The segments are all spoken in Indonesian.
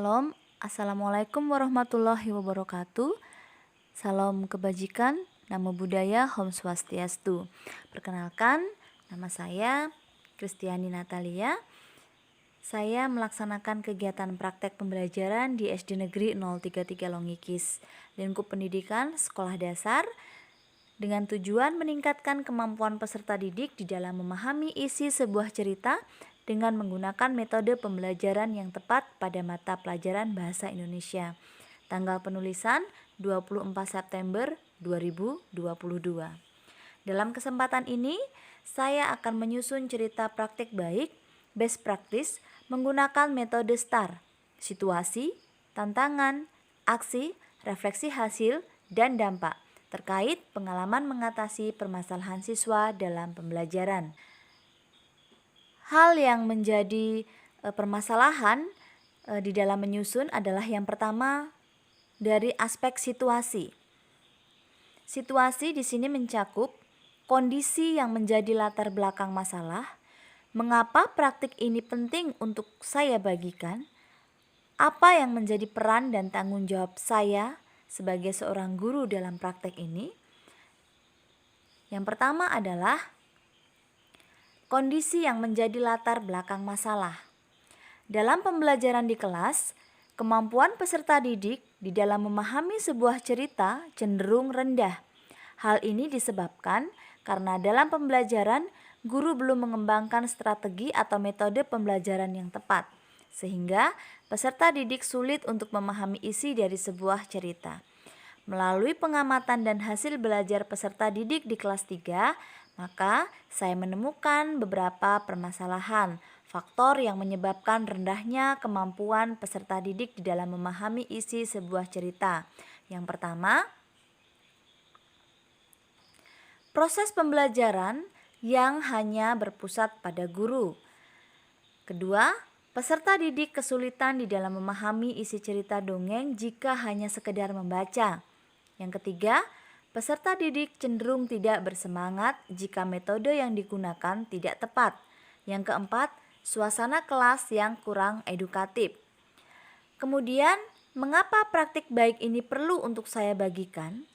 Shalom, Assalamualaikum warahmatullahi wabarakatuh. Salam kebajikan, Namo Buddhaya, Om Swastiastu. Perkenalkan, nama saya Kristiani Natalia. Saya melaksanakan kegiatan praktek pembelajaran di SD Negeri 033 Longikis, lingkup pendidikan sekolah dasar, dengan tujuan meningkatkan kemampuan peserta didik di dalam memahami isi sebuah cerita dengan menggunakan metode pembelajaran yang tepat pada mata pelajaran Bahasa Indonesia. Tanggal penulisan 24 September 2022. Dalam kesempatan ini, saya akan menyusun cerita praktik baik, best practice, menggunakan metode STAR, situasi, tantangan, aksi, refleksi hasil, dan dampak, terkait pengalaman mengatasi permasalahan siswa dalam pembelajaran. Hal yang menjadi permasalahan di dalam menyusun adalah yang pertama dari aspek situasi. Situasi di sini mencakup kondisi yang menjadi latar belakang masalah, mengapa praktik ini penting untuk saya bagikan, apa yang menjadi peran dan tanggung jawab saya sebagai seorang guru dalam praktek ini. Yang pertama adalah kondisi yang menjadi latar belakang masalah. Dalam pembelajaran di kelas, kemampuan peserta didik di dalam memahami sebuah cerita cenderung rendah. Hal ini disebabkan karena dalam pembelajaran, guru belum mengembangkan strategi atau metode pembelajaran yang tepat, sehingga peserta didik sulit untuk memahami isi dari sebuah cerita. Melalui pengamatan dan hasil belajar peserta didik di kelas 3, maka saya menemukan beberapa permasalahan, faktor yang menyebabkan rendahnya kemampuan peserta didik di dalam memahami isi sebuah cerita. Yang pertama, proses pembelajaran yang hanya berpusat pada guru. Kedua, peserta didik kesulitan di dalam memahami isi cerita dongeng jika hanya sekedar membaca. Yang ketiga, peserta didik cenderung tidak bersemangat jika metode yang digunakan tidak tepat. Yang keempat, suasana kelas yang kurang edukatif. Kemudian, mengapa praktik baik ini perlu untuk saya bagikan?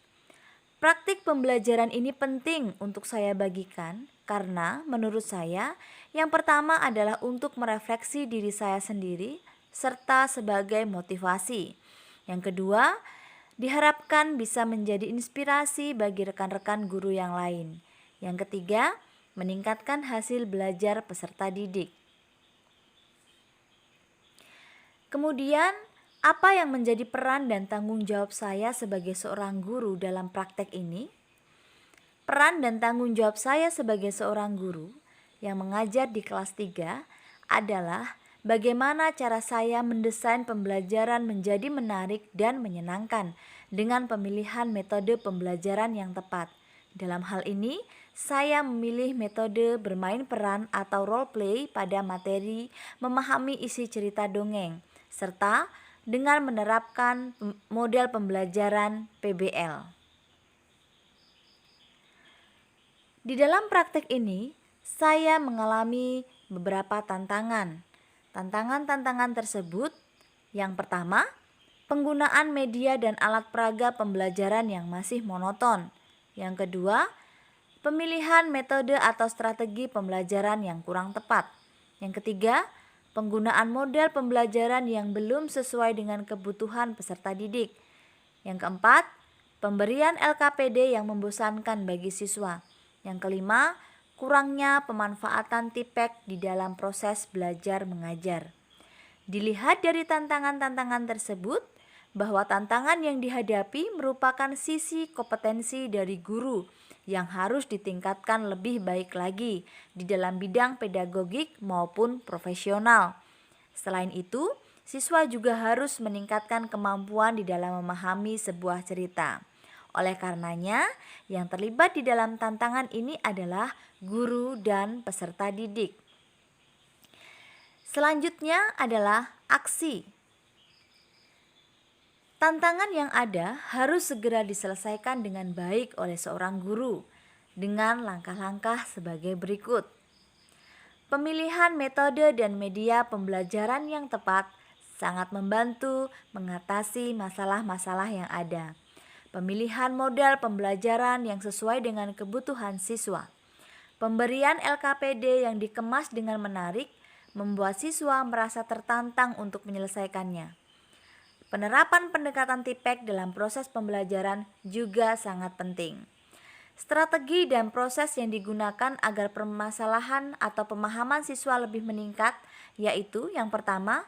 Praktik pembelajaran ini penting untuk saya bagikan karena menurut saya yang pertama adalah untuk merefleksi diri saya sendiri serta sebagai motivasi. Yang kedua, diharapkan bisa menjadi inspirasi bagi rekan-rekan guru yang lain. Yang ketiga, meningkatkan hasil belajar peserta didik. Kemudian, apa yang menjadi peran dan tanggung jawab saya sebagai seorang guru dalam praktek ini? Peran dan tanggung jawab saya sebagai seorang guru yang mengajar di kelas 3 adalah bagaimana cara saya mendesain pembelajaran menjadi menarik dan menyenangkan dengan pemilihan metode pembelajaran yang tepat. Dalam hal ini, saya memilih metode bermain peran atau role play pada materi memahami isi cerita dongeng, serta dengan menerapkan model pembelajaran PBL. Di dalam praktek ini, saya mengalami beberapa tantangan. Tantangan-tantangan tersebut, yang pertama, penggunaan media dan alat peraga pembelajaran yang masih monoton. Yang kedua, pemilihan metode atau strategi pembelajaran yang kurang tepat. Yang ketiga, penggunaan model pembelajaran yang belum sesuai dengan kebutuhan peserta didik. Yang keempat, pemberian LKPD yang membosankan bagi siswa. Yang kelima, kurangnya pemanfaatan tipek di dalam proses belajar mengajar. Dilihat dari tantangan-tantangan tersebut, bahwa tantangan yang dihadapi merupakan sisi kompetensi dari guru yang harus ditingkatkan lebih baik lagi di dalam bidang pedagogik maupun profesional. Selain itu, siswa juga harus meningkatkan kemampuan di dalam memahami sebuah cerita. Oleh karenanya, yang terlibat di dalam tantangan ini adalah guru dan peserta didik. Selanjutnya adalah aksi. Tantangan yang ada harus segera diselesaikan dengan baik oleh seorang guru dengan langkah-langkah sebagai berikut. Pemilihan metode dan media pembelajaran yang tepat sangat membantu mengatasi masalah-masalah yang ada. Pemilihan model pembelajaran yang sesuai dengan kebutuhan siswa. Pemberian LKPD yang dikemas dengan menarik membuat siswa merasa tertantang untuk menyelesaikannya. Penerapan pendekatan TIPEK dalam proses pembelajaran juga sangat penting. Strategi dan proses yang digunakan agar permasalahan atau pemahaman siswa lebih meningkat, yaitu yang pertama,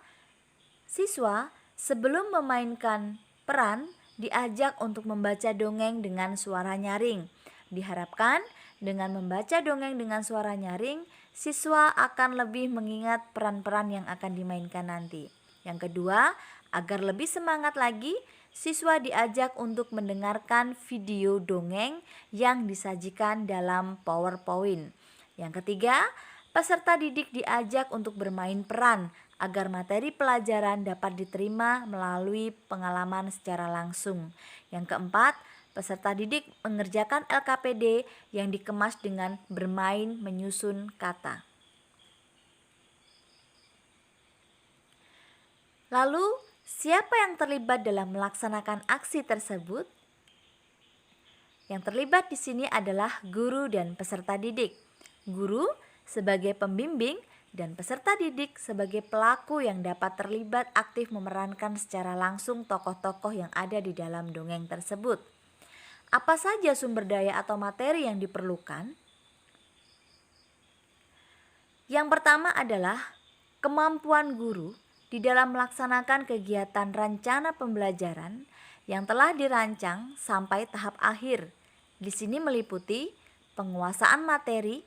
siswa sebelum memainkan peran diajak untuk membaca dongeng dengan suara nyaring. Diharapkan dengan membaca dongeng dengan suara nyaring, siswa akan lebih mengingat peran-peran yang akan dimainkan nanti. Yang kedua, agar lebih semangat lagi, siswa diajak untuk mendengarkan video dongeng yang disajikan dalam PowerPoint. Yang ketiga, peserta didik diajak untuk bermain peran agar materi pelajaran dapat diterima melalui pengalaman secara langsung. Yang keempat, peserta didik mengerjakan LKPD yang dikemas dengan bermain menyusun kata. Lalu, siapa yang terlibat dalam melaksanakan aksi tersebut? Yang terlibat di sini adalah guru dan peserta didik. Guru sebagai pembimbing dan peserta didik sebagai pelaku yang dapat terlibat aktif memerankan secara langsung tokoh-tokoh yang ada di dalam dongeng tersebut. Apa saja sumber daya atau materi yang diperlukan? Yang pertama adalah kemampuan guru di dalam melaksanakan kegiatan rencana pembelajaran yang telah dirancang sampai tahap akhir. Di sini meliputi penguasaan materi,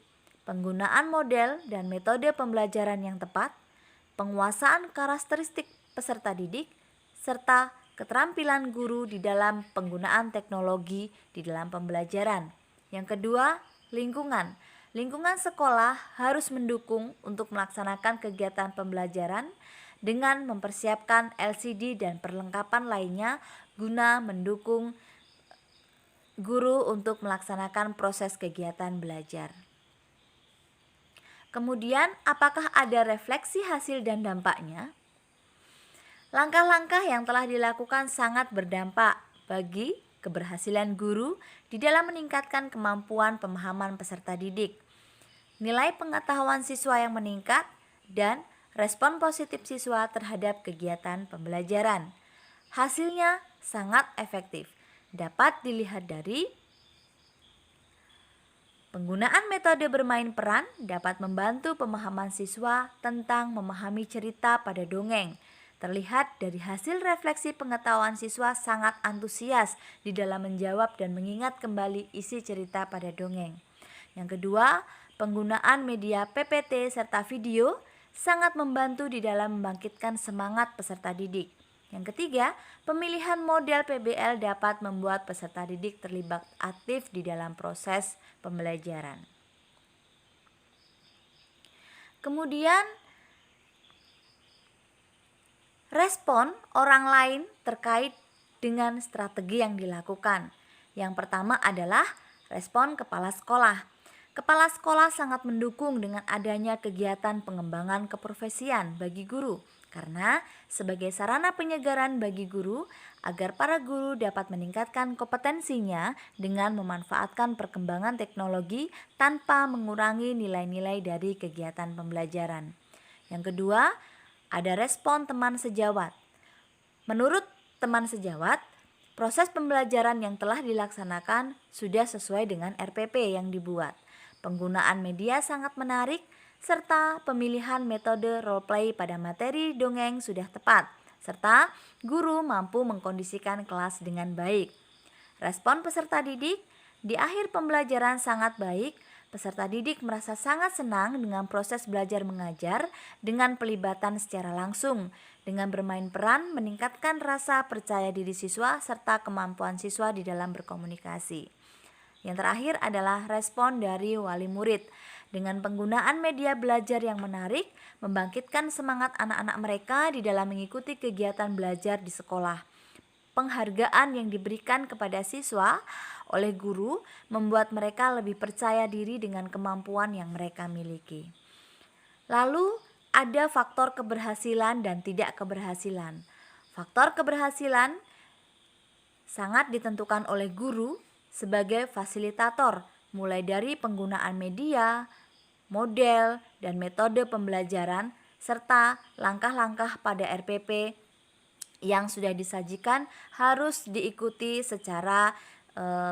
penggunaan model dan metode pembelajaran yang tepat, penguasaan karakteristik peserta didik, serta keterampilan guru di dalam penggunaan teknologi di dalam pembelajaran. Yang kedua, lingkungan. Lingkungan sekolah harus mendukung untuk melaksanakan kegiatan pembelajaran dengan mempersiapkan LCD dan perlengkapan lainnya guna mendukung guru untuk melaksanakan proses kegiatan belajar. Kemudian, apakah ada refleksi hasil dan dampaknya? Langkah-langkah yang telah dilakukan sangat berdampak bagi keberhasilan guru di dalam meningkatkan kemampuan pemahaman peserta didik, nilai pengetahuan siswa yang meningkat, dan respon positif siswa terhadap kegiatan pembelajaran. Hasilnya sangat efektif. Dapat dilihat dari penggunaan metode bermain peran dapat membantu pemahaman siswa tentang memahami cerita pada dongeng. Terlihat dari hasil refleksi pengetahuan siswa sangat antusias di dalam menjawab dan mengingat kembali isi cerita pada dongeng. Yang kedua, penggunaan media PPT serta video sangat membantu di dalam membangkitkan semangat peserta didik. Yang ketiga, pemilihan model PBL dapat membuat peserta didik terlibat aktif di dalam proses pembelajaran. Kemudian, respon orang lain terkait dengan strategi yang dilakukan. Yang pertama adalah respon kepala sekolah. Kepala sekolah sangat mendukung dengan adanya kegiatan pengembangan keprofesian bagi guru, karena sebagai sarana penyegaran bagi guru agar para guru dapat meningkatkan kompetensinya dengan memanfaatkan perkembangan teknologi tanpa mengurangi nilai-nilai dari kegiatan pembelajaran. Yang kedua, ada respon teman sejawat. Menurut teman sejawat, proses pembelajaran yang telah dilaksanakan sudah sesuai dengan RPP yang dibuat. Penggunaan media sangat menarik, serta pemilihan metode role play pada materi dongeng sudah tepat, serta guru mampu mengkondisikan kelas dengan baik. Respon peserta didik di akhir pembelajaran sangat baik. Peserta didik merasa sangat senang dengan proses belajar mengajar dengan pelibatan secara langsung. Dengan bermain peran meningkatkan rasa percaya diri siswa serta kemampuan siswa di dalam berkomunikasi. Yang terakhir adalah respon dari wali murid. Dengan penggunaan media belajar yang menarik, membangkitkan semangat anak-anak mereka di dalam mengikuti kegiatan belajar di sekolah. Penghargaan yang diberikan kepada siswa oleh guru membuat mereka lebih percaya diri dengan kemampuan yang mereka miliki. Lalu, ada faktor keberhasilan dan tidak keberhasilan. Faktor keberhasilan sangat ditentukan oleh guru sebagai fasilitator, mulai dari penggunaan media, model, dan metode pembelajaran, serta langkah-langkah pada RPP yang sudah disajikan harus diikuti secara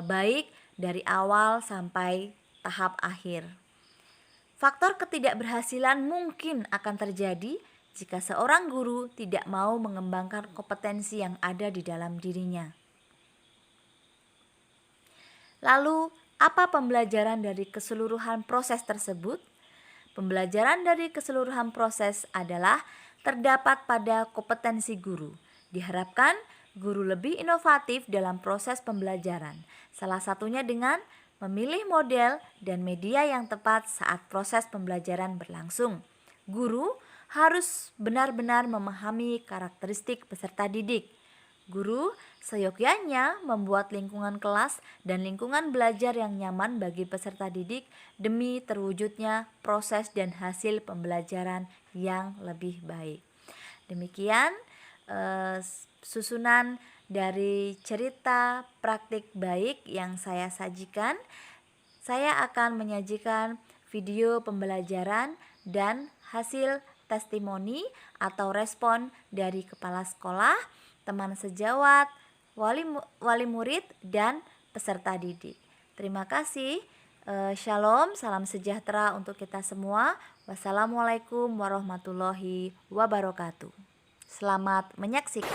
baik dari awal sampai tahap akhir. Faktor ketidakberhasilan mungkin akan terjadi jika seorang guru tidak mau mengembangkan kompetensi yang ada di dalam dirinya. Lalu, apa pembelajaran dari keseluruhan proses tersebut? Pembelajaran dari keseluruhan proses adalah terdapat pada kompetensi guru. Diharapkan guru lebih inovatif dalam proses pembelajaran, salah satunya dengan memilih model dan media yang tepat saat proses pembelajaran berlangsung. Guru harus benar-benar memahami karakteristik peserta didik. Guru seyogyanya membuat lingkungan kelas dan lingkungan belajar yang nyaman bagi peserta didik demi terwujudnya proses dan hasil pembelajaran yang lebih baik. Demikian susunan dari cerita praktik baik yang saya sajikan. Saya akan menyajikan video pembelajaran dan hasil testimoni atau respon dari kepala sekolah, teman sejawat, wali murid, dan peserta didik. Terima kasih. Shalom, salam sejahtera untuk kita semua. Wassalamualaikum warahmatullahi wabarakatuh. Selamat menyaksikan.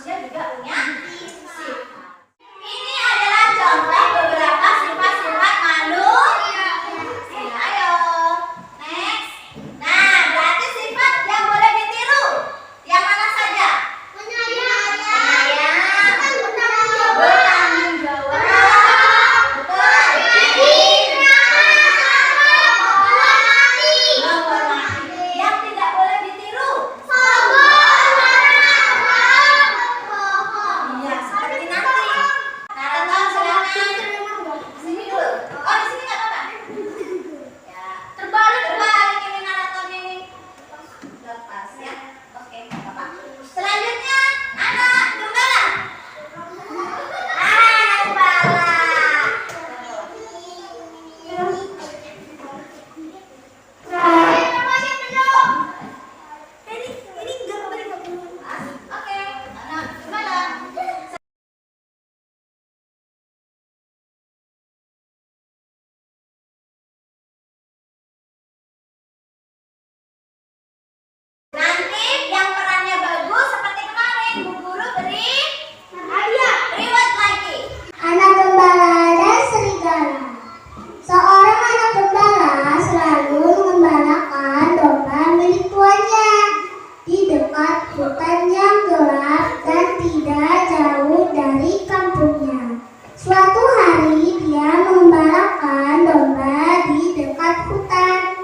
manusia juga punya sifat. Ini adalah contoh beberapa sifat-sifat manusia. Ayo, next. Nah, berarti sifat yang boleh ditiru yang mana saja? Penyayang, bertanggung jawab, betul. Menghormati. Yang tidak boleh ditiru? Iya, seperti nanti. Naraton silakan. Sini dulu. Oh, di sini nggak apa-apa. Ya, terbalik ini naraton ini. Lepas ya. Oke, nggak apa-apa. Selanjutnya, anak gembala. Anak gembala. Oke, anak gembala. Nanti yang perannya bagus seperti kemarin, Bu Guru beri reward lagi. Anak gembala dan serigala. Seorang anak gembala selalu mengembalakan domba milik tuannya di dekat hutan yang gelap dan tidak jauh dari kampungnya. Suatu hari dia mengembalakan domba di dekat hutan.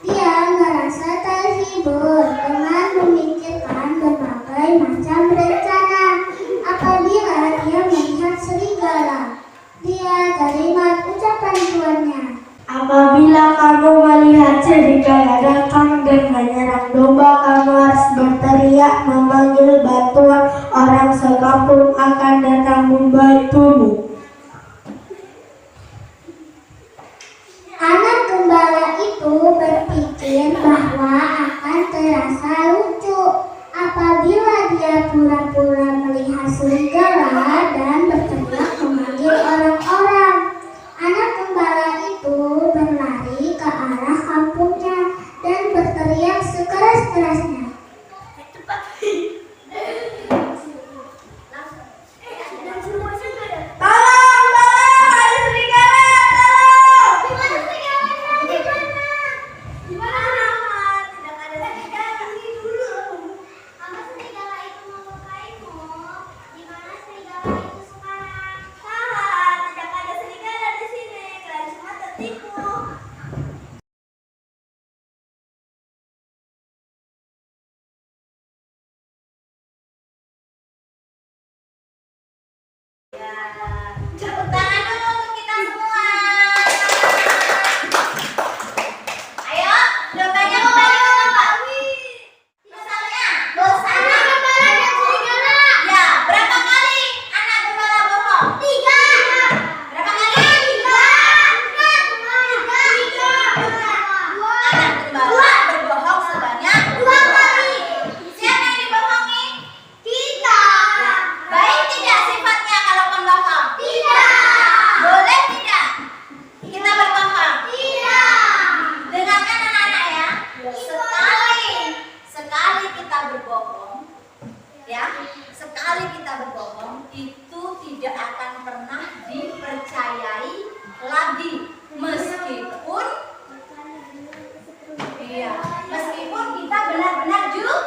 Dia merasa terhibur dengan memikirkan berbagai macam rencana. Apabila dia melihat serigala, dia teringat ucapan tuannya. Apabila kamu melihat serigala datang dan menyerang domba, kamu harus berteriak memanggil bantuan. Orang sekampung akan datang membantumu. Anak gembala itu berpikir bahwa akan terasa lucu apabila dia pura-pura melihat serigala dan berteriak memanggil orang-orang. Anak gembala itu berlari ke arah kampungnya dan berteriak sekeras-kerasnya. Tepuk tangan dulu untuk kita semua. Ayo, dombanya kembali ke tempat. Misalnya, dosanya gembala dan serigala. Ya, berapa kali anak gembala bohong? 3. Berapa kali? 3. Anak gembala berbohong sebanyak 2 kali. Siapa yang dibohongi? Kita. Baik tidak sifatnya kalau membohong? Tidak. Boleh tidak kita berbohong? Tidak. Dengarkan anak-anak ya. Sekali kita berbohong, ya, sekali kita berbohong itu tidak akan pernah dipercayai lagi, meskipun meskipun kita benar-benar jujur.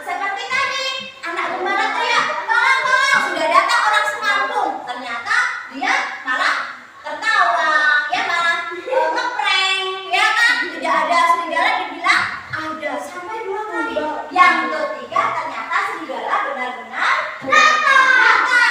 Seperti tadi anak gembala teriak, tolong, sudah datang orang sekampung, ternyata dia malah tertawa, ya, malah ngeprank, ya kan, tidak ada serigala, dibilang ada sampai 2 kali. Yang ketiga ternyata serigala benar-benar datang.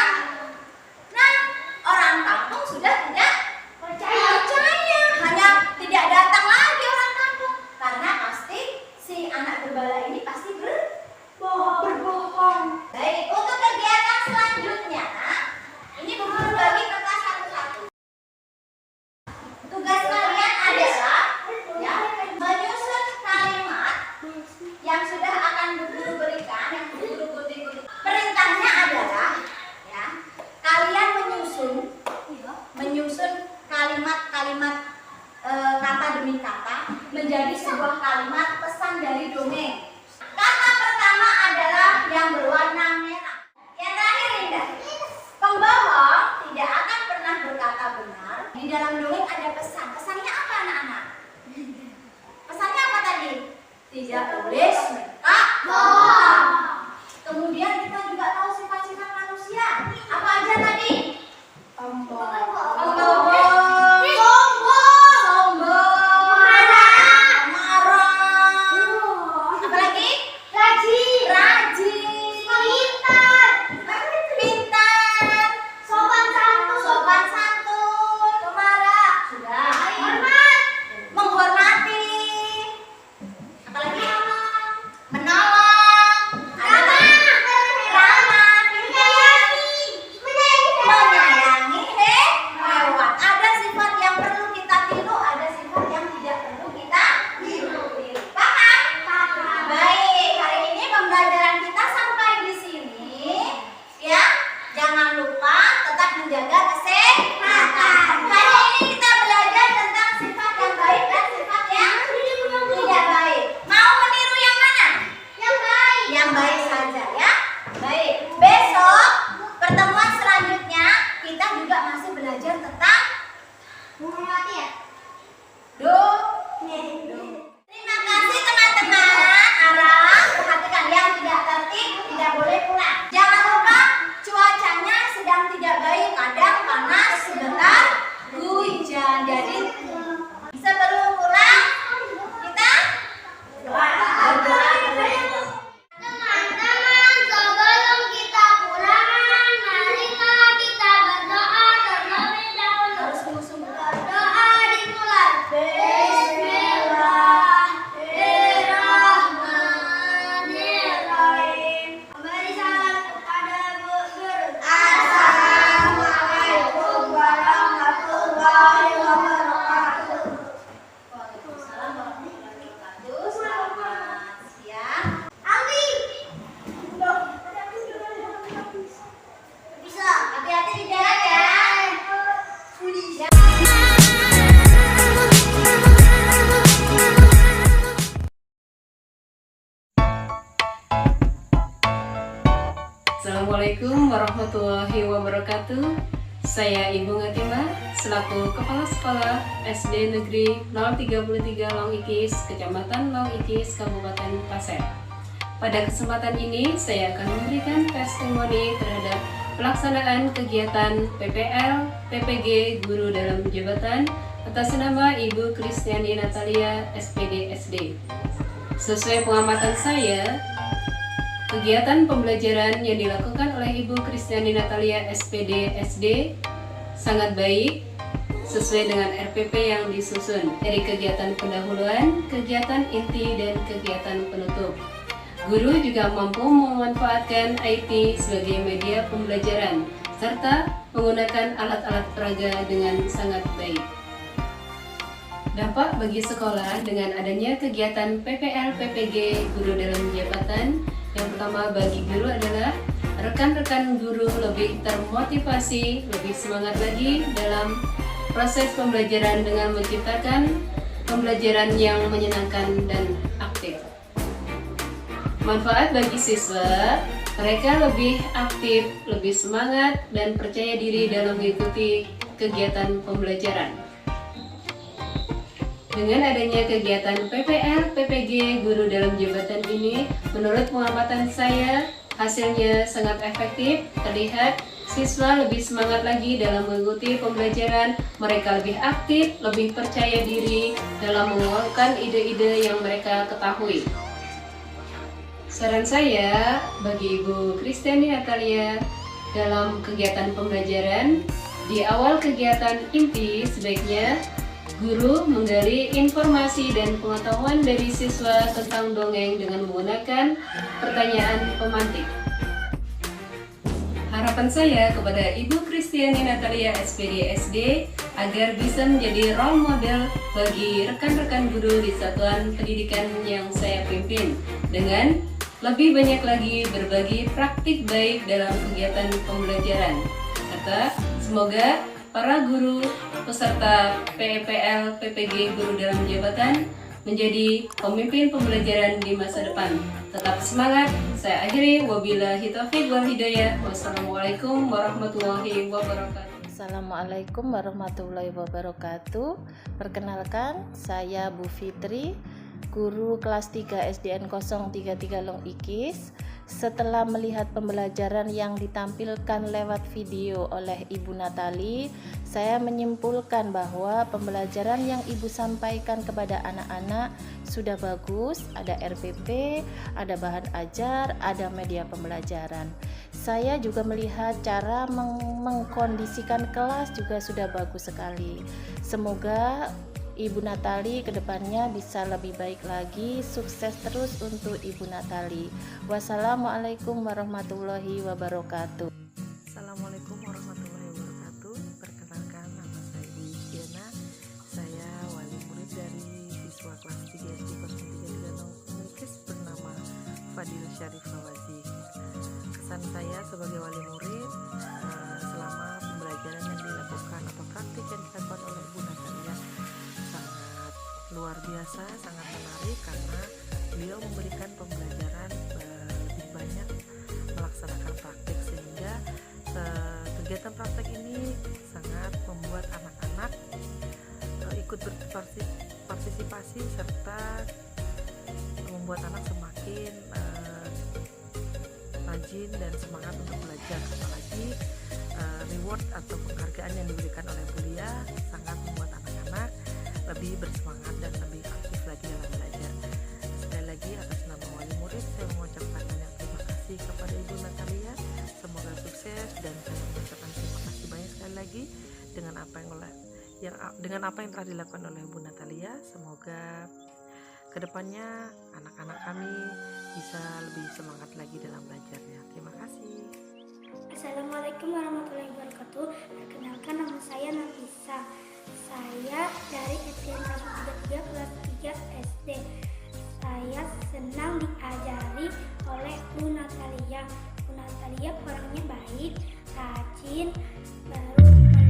Hati-hati di jalan ya. Assalamualaikum warahmatullahi wabarakatuh. Saya Ibu Ngatimah selaku Kepala Sekolah SD Negeri 033 Long Ikis, Kecamatan Long Ikis, Kabupaten Pasir. Pada kesempatan ini saya akan memberikan testimoni terhadap pelaksanaan kegiatan PPL PPG Guru dalam Jabatan atas nama Ibu Kristiani Natalia SPD SD. Sesuai pengamatan saya, kegiatan pembelajaran yang dilakukan oleh Ibu Kristiani Natalia SPD SD sangat baik sesuai dengan RPP yang disusun dari kegiatan pendahuluan, kegiatan inti, dan kegiatan penutup. Guru juga mampu memanfaatkan IT sebagai media pembelajaran serta menggunakan alat-alat peraga dengan sangat baik. Dampak bagi sekolah dengan adanya kegiatan PPL PPG Guru dalam Jabatan. Yang pertama bagi guru adalah rekan-rekan guru lebih termotivasi, lebih semangat lagi dalam proses pembelajaran dengan menciptakan pembelajaran yang menyenangkan dan aktif. Manfaat bagi siswa, mereka lebih aktif, lebih semangat, dan percaya diri dalam mengikuti kegiatan pembelajaran. Dengan adanya kegiatan PPL PPG Guru dalam Jabatan ini, menurut pengamatan saya, hasilnya sangat efektif. Terlihat siswa lebih semangat lagi dalam mengikuti pembelajaran, mereka lebih aktif, lebih percaya diri dalam mengungkapkan ide-ide yang mereka ketahui. Saran saya bagi Ibu Kristiani Natalia dalam kegiatan pembelajaran, di awal kegiatan inti sebaiknya guru menggali informasi dan pengetahuan dari siswa tentang dongeng dengan menggunakan pertanyaan pemantik. Harapan saya kepada Ibu Kristiani Natalia SPD SD agar bisa menjadi role model bagi rekan-rekan guru di satuan pendidikan yang saya pimpin dengan lebih banyak lagi berbagi praktik baik dalam kegiatan pembelajaran, serta semoga para guru peserta PPL PPG Guru dalam Jabatan menjadi pemimpin pembelajaran di masa depan. Tetap semangat. Saya akhiri, wabillahi taufiq wal hidayah. Wassalamualaikum warahmatullahi wabarakatuh. Assalamualaikum warahmatullahi wabarakatuh. Perkenalkan, saya Bu Fitri, guru kelas 3 SDN 033 Long Ikis. Setelah melihat pembelajaran yang ditampilkan lewat video oleh Ibu Natali, saya menyimpulkan bahwa pembelajaran yang Ibu sampaikan kepada anak-anak sudah bagus, ada RPP, ada bahan ajar, ada media pembelajaran. Saya juga melihat cara mengkondisikan kelas juga sudah bagus sekali. Semoga Ibu Natali kedepannya bisa lebih baik lagi. Sukses terus untuk Ibu Natali. Wassalamualaikum warahmatullahi wabarakatuh. Assalamualaikum warahmatullahi wabarakatuh. Perkenalkan, nama saya Ibu Yustiana. Saya wali murid dari siswa kelas 3 SD 033 Long Ikis bernama Fadil Syarif Fawazi. Kesan saya sebagai wali murid selama pembelajaran yang dilakukan atau praktik yang dilakukan oleh Ibu Natalia sangat luar biasa, sangat menarik karena beliau memberikan pembelajaran lebih banyak melaksanakan praktik, sehingga kegiatan praktek ini sangat membuat anak-anak ikut berpartisipasi serta membuat anak semakin rajin dan semangat untuk belajar. Apalagi reward atau penghargaan yang diberikan oleh beliau sangat membuat anak-anak lebih bersemangat dan lebih aktif lagi dalam belajar. Sekali lagi atas nama wali murid saya mengucapkan banyak terima kasih kepada Ibu Natalia. Semoga sukses dan saya mengucapkan terima kasih banyak sekali lagi dengan apa yang telah dilakukan oleh Ibu Natalia. Semoga kedepannya anak-anak kami bisa lebih semangat lagi dalam belajarnya. Terima kasih. Assalamualaikum warahmatullahi wabarakatuh. Perkenalkan, nama saya Nafisa. Saya dari SDN 133 kelas 3 SD. Saya senang diajari oleh Bu Natalia. Bu Natalia orangnya baik, rajin, baru